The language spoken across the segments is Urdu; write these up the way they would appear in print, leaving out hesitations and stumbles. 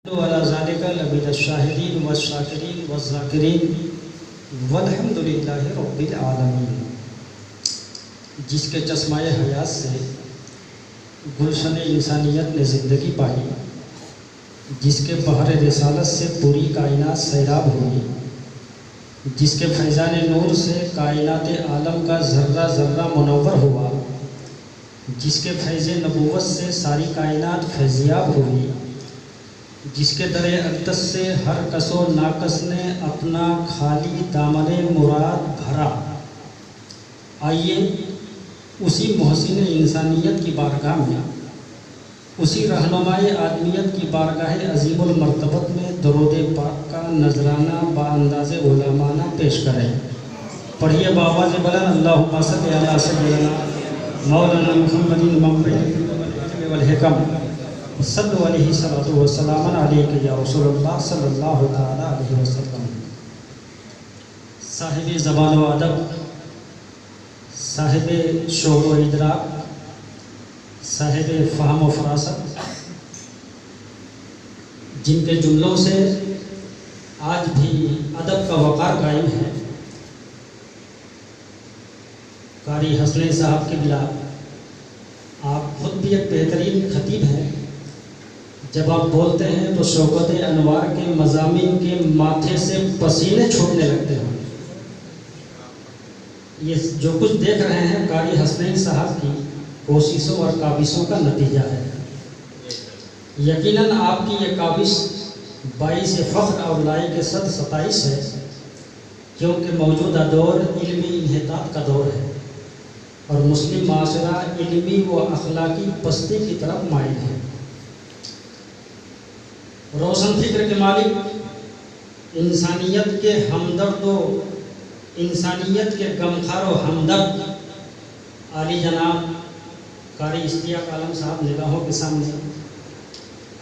وعلى ذلك لمن الشاهدين والشاكرين والذاكرين والحمد للہ رب العالمین۔ جس کے چشمہ حیات سے گلشن انسانیت نے زندگی پائی، جس کے بحر رسالت سے پوری کائنات سیراب ہوئی، جس کے فیضان نور سے کائنات عالم کا ذرہ ذرہ منور ہوا، جس کے فیض نبوت سے ساری کائنات فیضیاب ہوئی، جس کے در اقدس سے ہر کس و ناقص نے اپنا خالی دامن مراد بھرا۔ آئیے اسی محسن انسانیت کی بارگاہ میں، اسی رہنمائے آدمیت کی بارگاہ عظیم المرتبت میں درود پاک کا نذرانہ بانداز علمانہ پیش کریں۔ پڑھیے بآواز بلند اللہم صلی علی سیدنا مولانا محمد منبع العلم والحکم صلو علیہ صلاۃ وسلام علیک یا رسول اللہ صلی اللہ تعالی علیہ وسلم۔ صاحب زبان و ادب، صاحب شعور و ادراک، صاحب فہم و فراست، جن کے جملوں سے آج بھی ادب کا وقار قائم ہے، قاری حسنین صاحب کی بلا۔ آپ خود بھی ایک بہترین خطیب ہیں، جب آپ بولتے ہیں تو شوکت انوار کے مضامین کے ماتھے سے پسینے چھوٹنے لگتے ہیں۔ یہ جو کچھ دیکھ رہے ہیں قاری حسنین صاحب کی کوششوں اور کاوشوں کا نتیجہ ہے۔ یقیناً آپ کی یہ کاوش باعث فخر اور لائق صد ستائش ہے، کیونکہ موجودہ دور علمی انحطاط کا دور ہے اور مسلم معاشرہ علمی و اخلاقی پستی کی طرف مائل ہے۔ روشن فکر کے مالک، انسانیت کے ہمدرد و انسانیت کے غمخوار و ہمدرد عالی جناب قاری اشتیاق عالم صاحب نگاہوں کے سامنے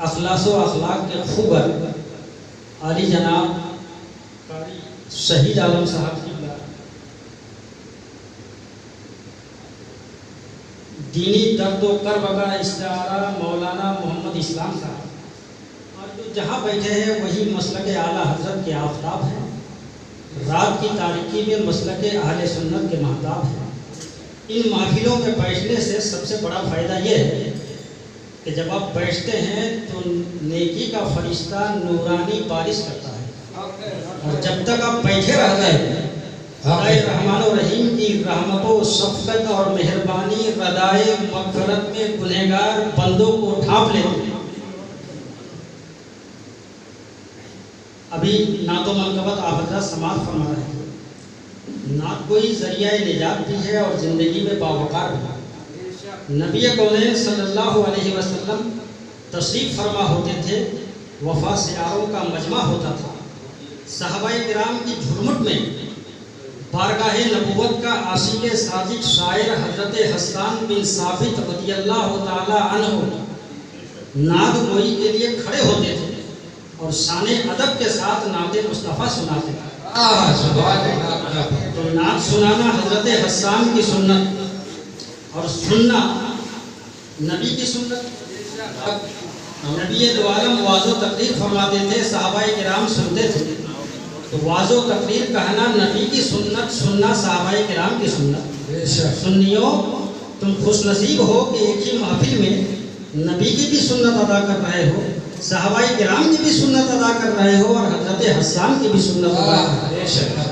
اخلاص و اخلاق کے خوبر عالی جناب قاری شہید عالم صاحب کی دینی درد و کرب کا استعارہ مولانا محمد اسلام صاحب، اور جو جہاں بیٹھے ہیں وہی مسلک اعلیٰ حضرت کے آفتاب ہیں، رات کی تاریکی میں مسلک اہل سنت کے مہتاب ہیں۔ ان محفلوں میں بیٹھنے سے سب سے بڑا فائدہ یہ ہے کہ جب آپ بیٹھتے ہیں تو نیکی کا فرشتہ نورانی بارش کرتا ہے، اور جب تک آپ بیٹھے رہتے ہیں خدائے رحمان و رحیم کی رحمت و شفقت اور مہربانی ردائے مغفرت میں گنہگار بندوں کو ڈھانپ لیتے ہیں۔ ابھی نعت و منقبت آپ حضرات سماعت فرما رہے ہیں۔ نعت کوئی ذریعہ نجات بھی ہے اور زندگی میں باوقار بھی۔ نبی کونین صلی اللہ علیہ وسلم تشریف فرما ہوتے تھے، وفا سیاروں کا مجمع ہوتا تھا، صحابہ کرام کی جھرمٹ میں بارگاہ نبوت کا عاشق صادق شاعر حضرت حسان بن ثابت رضی اللہ تعالی عنہ نعت گوئی کے لیے کھڑے ہوتے تھے اور شان ادب کے ساتھ نعت مصطفیٰ سناتے تھے۔ تو نعت سنانا حضرت حسان کی سنت اور سننا نبی کی سنت۔ نبی دو عالم واضح و تقریر فرماتے تھے، صحابہ کرام سنتے تھے، تو واضح و تقریر کہنا نبی کی سنت، سننا صحابہ کرام کی سنت۔ سنیوں تم خوش نصیب ہو کہ ایک ہی محفل میں نبی کی بھی سنت ادا کر رہے ہو، صحابہ کرام کی بھی سنت ادا کر رہے ہو اور حضرت حسان کی بھی سنت ادا کر رہے ہو۔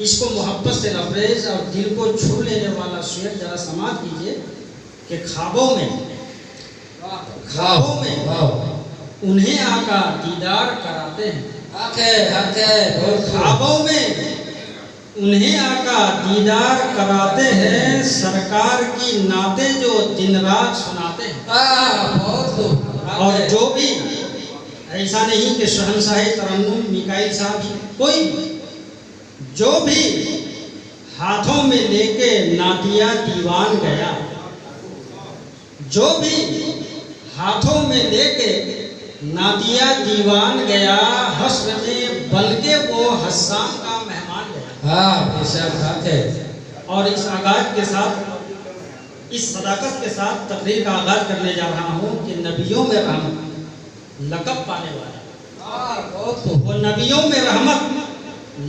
اس کو محبت سے لبریز اور دل کو چھو لینے والا شعر ذرا سماعت کیجئے کہ خوابوں میں انہیں آقا دیدار کراتے ہیں، خوابوں میں انہیں آقا دیدار کراتے ہیں، سرکار کی نعتیں جو دن رات سناتے ہیں۔ اور جو بھی ایسا نہیں کہ شہنشاہ ترنم میکائل صاحب ہی، کوئی جو بھی ہاتھوں میں لے کے نعتیہ دیوان گیا، جو بھی ہاتھوں میں لے کے نعتیہ دیوان گیا، حشر میں بن کے وہ حسان کا مہمان گیا۔ اور اس آغاز کے ساتھ، اس صداقت کے ساتھ تقریر کا آغاز کرنے جا رہا ہوں کہ نبیوں میں رحمت، لقب پانے والا، وہ نبیوں میں رحمت،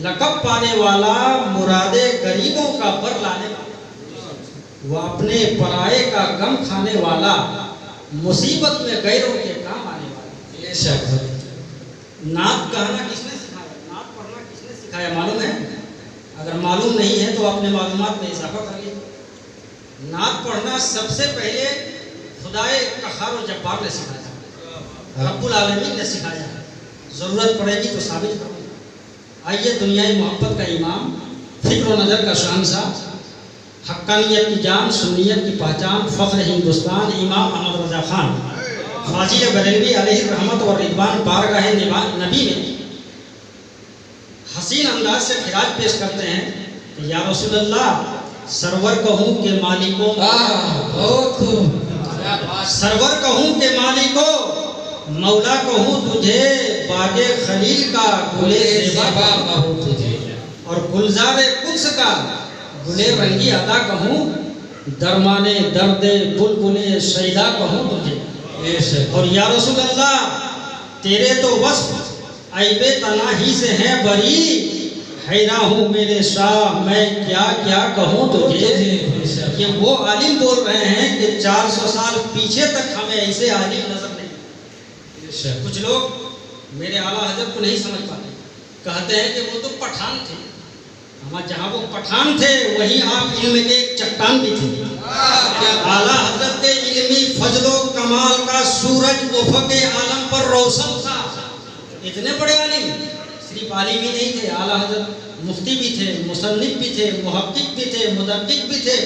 لقب پانے والا، مراد غریبوں کا بر لانے والا، وہ اپنے پرائے کا غم کھانے والا، مصیبت میں غیروں کے کام آنے والا۔ نعت کہنا کس نے سکھایا؟ نعت پڑھنا کس نے سکھایا معلوم ہے؟ اگر معلوم نہیں ہے تو اپنے معلومات میں اضافہ کریے۔ نعت پڑھنا سب سے پہلے خدائے قہار و جبار نے سکھایا، رب العالمین نے سکھایا، ضرورت پڑے گی تو ثابت کروں گا۔ آئیے دنیائے محبت کا امام، فکر و نظر کا شہنشاہ، حقانیت کی جان، سنیت کی پہچان، فخر ہندوستان، امام احمد رضا خان فاضل بریلوی علیہ رحمت و رضوان بارگاہ نبی میں حسین انداز سے خراج پیش کرتے ہیں کہ یا رسول اللہ، سرور کہوں کہ مالکوں، سرور کہوں کہ مالکوں، مولا کہوں تجھے، باغ خلیل کا گلے زیبا کہوں تجھے، اور گلزار قدس کا گلے رنگی عطا کہوں، درمانے درد بلبل شیدا کہوں تجھے۔ اور یا رسول اللہ، تیرے تو وصف عیب تناہی سے ہیں بری، حیران ہوں میرے شاہ میں کیا کیا کہوں تجھے۔ یہ وہ عالم بول رہے ہیں کہ 400 سال پیچھے تک ہمیں ایسے عالم نظر نہیں۔ کچھ لوگ میرے اعلیٰ حضرت کو نہیں سمجھ پاتے، کہتے ہیں کہ وہ تو پٹھان تھے، ہمارے جہاں وہ پٹھان تھے وہیں آپ علم کے ایک چٹان بھی تھے۔ اعلیٰ حضرت کے علمی فضل و کمال کا سورج افق عالم پر روشن تھا۔ اتنے بڑے عالم، صرف عالم ہی نہیں تھے، اعلیٰ حضرت مفتی بھی تھے، مصنف بھی تھے، محقق بھی تھے، مدقق بھی تھے،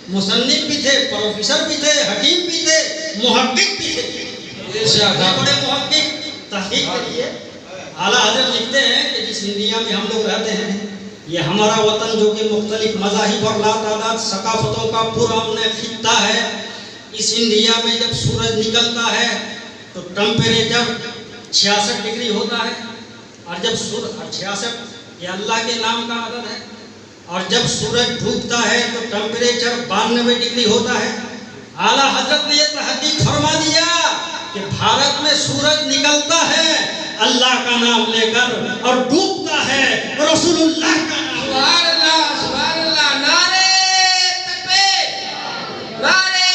مصنف بھی تھے، پروفیسر بھی تھے، حکیم بھی تھے، محقق بھی تھے۔ بڑے محقق تحقیق کریے، اعلیٰ حضرت لکھتے ہیں کہ جس انڈیا میں ہم لوگ رہتے ہیں، یہ ہمارا وطن جو کہ مختلف مذاہب اور لاتعداد ثقافتوں کا پرامن خطہ ہے، اس انڈیا میں جب سورج نکلتا ہے تو ٹمپریچر 66 ڈگری ہوتا ہے، اور جب 66 یہ اللہ کے نام کا عدد ہے، اور جب سورج ڈوبتا ہے تو ٹمپریچر 92 ڈگری ہوتا ہے۔ اعلیٰ حضرت نے یہ تحقیق فرما دیا کہ بھارت میں سورج نکلتا ہے اللہ کا نام لے کر اور ڈوبتا ہے رسول اللہ کا نام۔ سبحان اللہ، سبحان اللہ، نعرے تکبیر، نعرے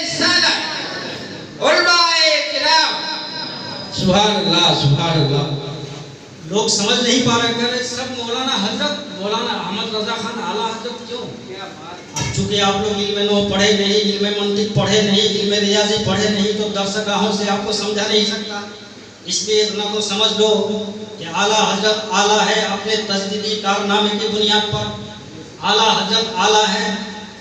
رسالت، علماء کرام، سبحان اللہ، سبحان اللہ۔ لوگ سمجھ نہیں پا رہے، کہہ رہے سب مولانا حضرت، مولانا احمد رضا خان اعلیٰ حضرت کیوں؟ اب چونکہ آپ لوگ علم نو پڑھے نہیں، علم منطق پڑھے نہیں، علم ریاضی پڑھے نہیں، تو درسگاہوں سے آپ کو سمجھا نہیں سکتا۔ اس لیے اتنا تو سمجھ لو کہ اعلیٰ حضرت اعلیٰ ہے اپنے تجدیدی کارنامے کی بنیاد پر، اعلیٰ حضرت اعلیٰ ہے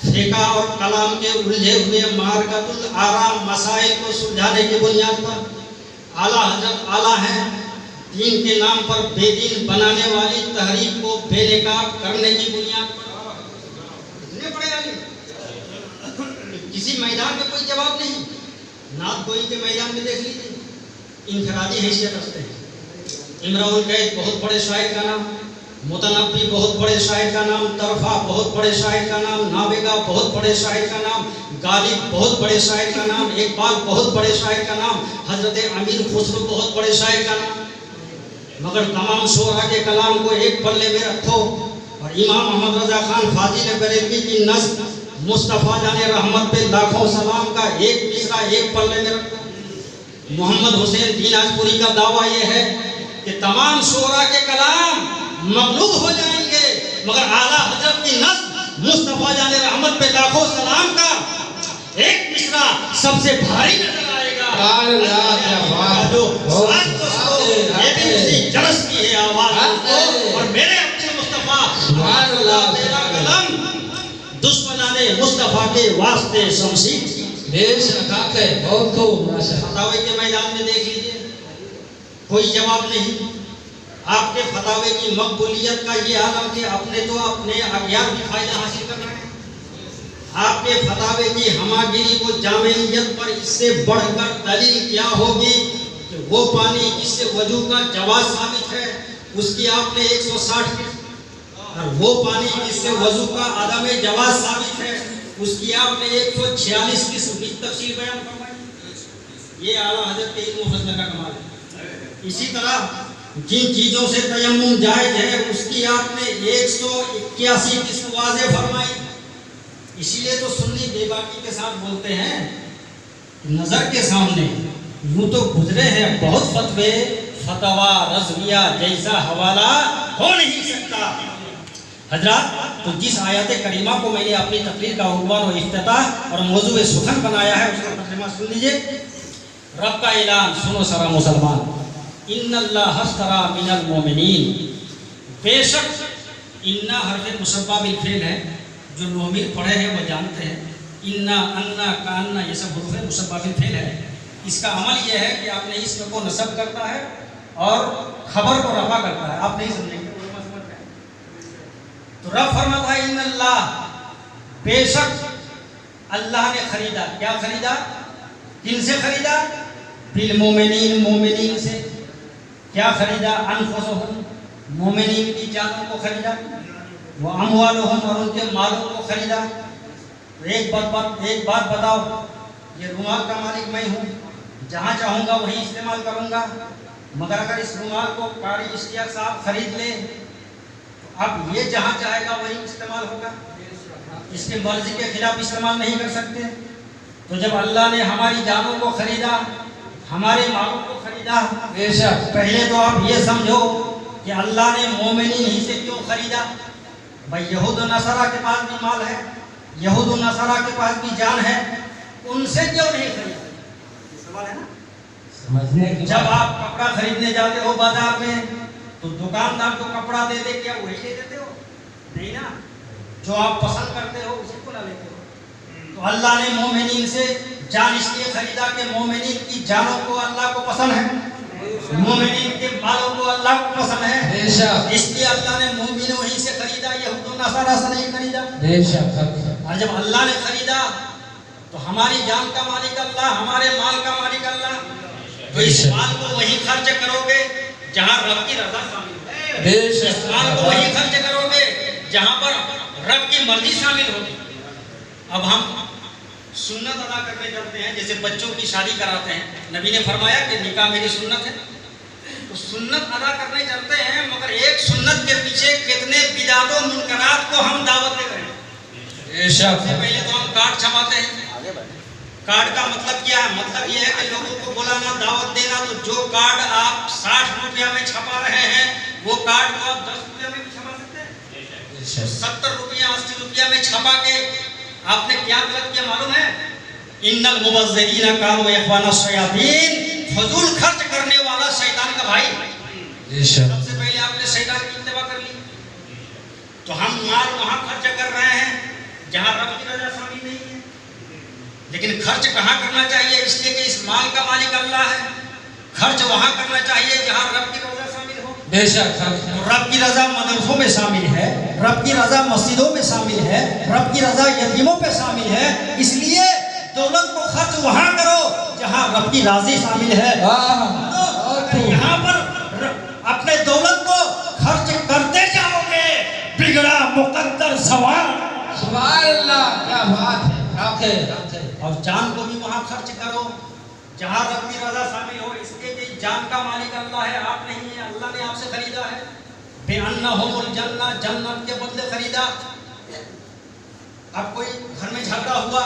فقہ اور کلام کے الجھے ہوئے مارکت الآراء مسائل کو سلجھانے کی بنیاد پر، اعلیٰ حضرت اعلیٰ ہے دین کے نام پر بے دین بنانے والی تحریک کو بے نقاب کرنے کی بنیاد پر۔ اتنے بڑے عالم، کسی میدان میں کوئی جواب نہیں۔ نعت گوئی کے میدان میں دیکھ لیجیے، انفرادی حیثیت رکھتے ہیں۔ امراء القیس بہت بڑے شاعر کا نام، متنبی بہت بڑے شاعر کا نام، طرفہ بہت بڑے شاعر کا نام، نابغہ بہت بڑے شاعر کا نام، غالب بہت بڑے شاعر کا نام، اقبال بہت بڑے شاعر کا نام، حضرت امیر خسرو بہت بڑے شاعر کا نام، مگر تمام شعراء کے کلام کو ایک پلے میں رکھو اور امام احمد رضا خان فاضل بریلوی کی نظم مصطفیٰ جان رحمت پہ لاکھوں سلام کا ایک مصرع ایک پلے میں رکھو۔ محمد حسین دیناجپوری کا دعویٰ یہ ہے کہ تمام شعراء کے کلام مغلوب ہو جائیں گے، مگر اعلیٰ حضرت کی نظم مصطفیٰ جان رحمت پہ لاکھوں سلام کا ایک مصرع سب سے بھاری نظر آئے گا۔ یہ بھی اسی جرس کی ہے آواز، اور میرے اپنے مصطفیٰ تیرا قلم دشمنان مصطفیٰ کے واسطے شمشیر۔ فتاوی کے میدان میں دیکھ لیجئے، کوئی جواب نہیں۔ آپ کے فتاوی کی مقبولیت کا یہ عالم کہ اپنے تو اپنے اغیار بھی فائدہ حاصل کر رہے ہیں۔ آپ کے فتاوی کی ہماگیری و جامعیت پر اس سے بڑھ کر دلیل کیا ہوگی کہ وہ پانی جس سے وضو کا جواز ثابت ہے اس کی آپ نے 160 قسم، اور وہ پانی جس سے وضو کا عدم جواز ثابت ہے اس کی آپ نے 146 قسم کی تفصیل بیان فرمائی۔ یہ اعلیٰ حضرت کے علم و فضل کا کمال ہے۔ اسی طرح جن چیزوں سے تیمم جائز ہے اس کی آپ نے 181 قسم واضح فرمائی۔ اسی لیے تو سنی بے باکی کے ساتھ بولتے ہیں، نظر کے سامنے یوں تو گزرے ہیں بہت فتوے، فتویٰ رضویہ جیسا حوالہ ہو نہیں سکتا۔ حضرات، تو جس آیت کریمہ کو میں نے اپنی تقریر کا عنوان و افتتاح اور موضوع سخن بنایا ہے اس کا ترجمہ سن لیجئے۔ رب کا اعلان سنو سارا مسلمان، ان اللہ اشتری من المؤمنین، بے شک انا حرف مشبہ بالفعل ہے، جو نومین پڑھے ہیں وہ جانتے ہیں، انا انا کانا یہ سب حروف مشبہ بالفعل ہے۔ اس کا عمل یہ ہے کہ آپ نے اسم کو نصب کرتا ہے اور خبر کو رفع کرتا ہے، آپ نہیں سمجھیں گے تو رب فرماتا ہے ان اللہ، بے شک اللہ نے خریدا، کیا خریدا؟ کن سے خریدا؟ بالمومنین، مومنین سے۔ کیا خریدا؟ انفسہم، مومنین کی جانوں کو خریدا، واموالہم، اور ان کے مالوں کو خریدا۔ ایک بات بتاؤ، یہ رومال کا مالک میں ہوں، جہاں چاہوں گا وہیں استعمال کروں گا، مگر اگر اس رومال کو قاری اشتیاق صاحب خرید لیں تو اب یہ جہاں چاہے گا وہیں استعمال ہوگا، اس کے مرضی کے خلاف استعمال نہیں کر سکتے۔ تو جب اللہ نے ہماری جانوں کو خریدا، ہمارے مالوں کو خریدا، پہلے تو آپ یہ سمجھو کہ اللہ نے مومنین ہی سے کیوں خریدا؟ بھائی یہود و نصارہ کے پاس بھی مال ہے، یہود و نصارہ کے پاس بھی جان ہے، ان سے کیوں نہیں خریدا؟ سوال ہے نا؟ جب آپ کپڑا خریدنے جاتے ہو بازار میں تو دکاندار کو کپڑا دے دے، کیا وہی لے دیتے ہو؟ نہیں نا، جو آپ پسند کرتے ہو اسی کو نہ لیتے ہو۔ تو اللہ نے مومنین سے جان اس لیے خریدا کہ مومنین کی جانوں کو اللہ کو پسند ہے، مومنین کے مالوں کو اللہ کو پسند ہے، اس لیے اللہ نے مومنوں ہی سے خریدا، یہود و نصارہ سے نہیں خریدا۔ اور جب اللہ نے خریدا تو ہماری جان کا مالک اللہ، ہمارے مال کا مالک اللہ، تو اس مال کو وہی خرچ کرو گے جہاں رب کی رضا شامل ہے، اس مال کو وہی خرچ کرو گے جہاں پر رب کی مرضی شامل ہوگی۔ اب ہم سنت ادا کرنے چلتے ہیں، جیسے بچوں کی شادی کراتے ہیں، نبی نے فرمایا کہ نکاح میری سنت ہے، تو سنت ادا کرنے چلتے ہیں، مگر ایک سنت کے پیچھے کتنے بدعات و منکرات کو ہم دعوت دے رہے ہیں۔ سب سے پہلے تو ہم کارڈ چھپاتے ہیں۔ کارڈ کا مطلب کیا ہے؟ مطلب یہ ہے کہ لوگوں کو بلانا، دعوت دینا۔ تو جو کارڈ آپ 60 روپیہ میں چھپا رہے ہیں وہ کارڈ کو آپ 10 روپیہ میں بھی چھپا سکتے ہیں، 70 روپیہ 80 روپیہ میں چھپا کے آپ نے کیا غلط کیا معلوم ہے؟ ان المبذرین کانوا اخوان الشیاطین، فضول خرچ کرنے والا شیطان کا بھائی۔ سب سے پہلے آپ نے شیطان کی اتباع کر لی۔ تو ہم مال وہاں خرچ کر رہے ہیں جہاں رب کی رضا شامل نہیں ہے، لیکن خرچ کہاں کرنا چاہیے؟ اس لیے کہ اس مال کا مالک اللہ ہے، خرچ وہاں کرنا چاہیے جہاں رب کی رضا شامل ہو۔ بے شک رب کی رضا مدرسوں میں شامل ہے، رب کی رضا مسجدوں میں شامل ہے، رب کی رضا یتیموں پہ شامل ہے، اس لیے دولت کو خرچ وہاں کرو جہاں رب کی راضی شامل ہے۔ یہاں پر اپنے دولت کو خرچ کرتے جاؤ گے، بگڑا مقدر سوال۔ سبحان اللہ، کیا بات ہے۔ اور جان کو بھی وہاں خرچ کرو جہاں رب کی رضا شامل ہو، اس لیے کہ جان کا مالک اللہ ہے، آپ نہیں ہے، اللہ نے آپ سے خریدا ہے۔ بِأَنَّهُمُ الْجَنَّةُ، جنت کے بدلے خریدا۔ اب کوئی گھر میں جھگڑا ہوا،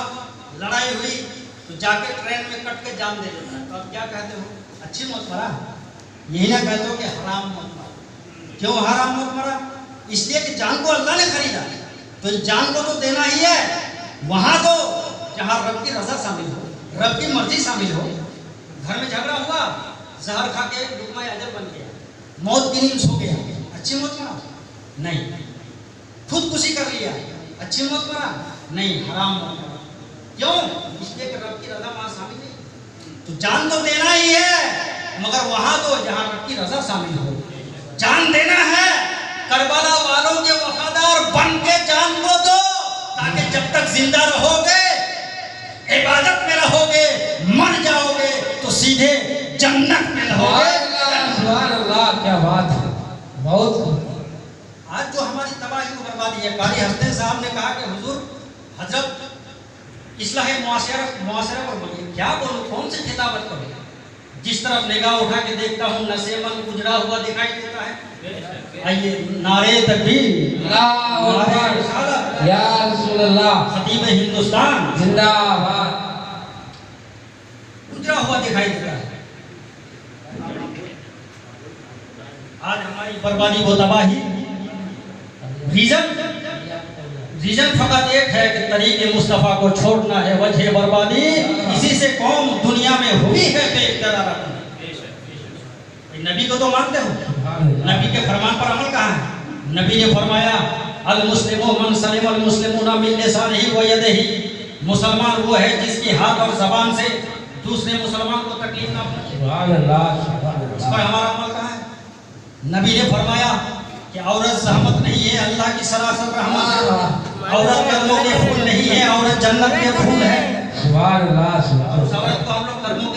لڑائی ہوئی، تو جا کے ٹرین میں کٹ کے جان دے دیتا ہے، تو آپ کیا کہتے ہو؟ اچھی موت مرا؟ یہی نہ کہتے ہو کہ حرام موت مرا۔ کیوں حرام موت مرا؟ اس لیے کہ جان کو اللہ نے خریدا، تو جان کو تو دینا ہی ہے وہاں تو جہاں رب کی رضا شامل ہو، رب کی مرضی شامل ہو۔ گھر میں جھگڑا ہوا، زہر کھا کے لقمہ اجل بن گیا، موت کی نیند سو گیا، اچھی موت مرا؟ نہیں۔ خودکشی کر لیا، اچھی موت مرا؟ نہیں، حرام موت مرا۔ کیوں؟ اس لیے کہ رب کی رضا وہاں شامل نہیں۔ تو جان تو دینا ہی ہے، مگر وہاں تو جہاں رب کی رضا شامل ہو۔ جان دینا ہے، کربلا والوں کے وفادار بن کے جان کو دو، تاکہ جب تک زندہ رہو گے، عبادت میں رہو گے، مر جاؤ گے تو سیدھے جنت میں رہو گے۔ سبحان اللہ، کیا بات ہے، بہت۔ آج جو ہماری تباہی و بربادی ہے، قاری حسن صاحب نے کہا کہ حضور حضرت اصلاح معاشرہ پر بولیے، کیا بولوں، کون سے خطابت کروں؟ جس طرف نگاہ اٹھا کے دیکھتا ہوں نسیمن اجڑا ہوا دکھائی دیتا ہے۔ آئیے نعرے تکبیر، اللہ اکبر، رسالت، یا رسول اللہ، خطیب ہندوستان زندہ باد، اجڑا ہوا دکھائی دیتا ہے۔ آج ہماری بربادی و تباہی ریزن فقط ایک ہے کہ طریق مصطفیٰ کو چھوڑنا ہے، وجہ بربادی اسی سے قوم دنیا میں ہوئی ہے بے اقتدار۔ نبی کو تو مانتے ہو، نبی کے فرمان پر عمل کہاں ہے؟ نبی نے فرمایا المسلم من سلم المسلمون من لسانہ و یدہ، مسلمان وہ ہے جس کی ہاتھ اور زبان سے دوسرے مسلمان کو تکلیف نہ پہنچے۔ سبحان اللہ، اس پر ہمارا عمل کہاں ہے؟ نبی نے فرمایا کہ عورت زحمت نہیں ہے، اللہ کی سراسر رحمت ہے، عورت قدموں کے پھول نہیں ہے، عورت جنت کے پھول ہے۔ سبحان اللہ، عورت کو ہم لوگ قدموں کے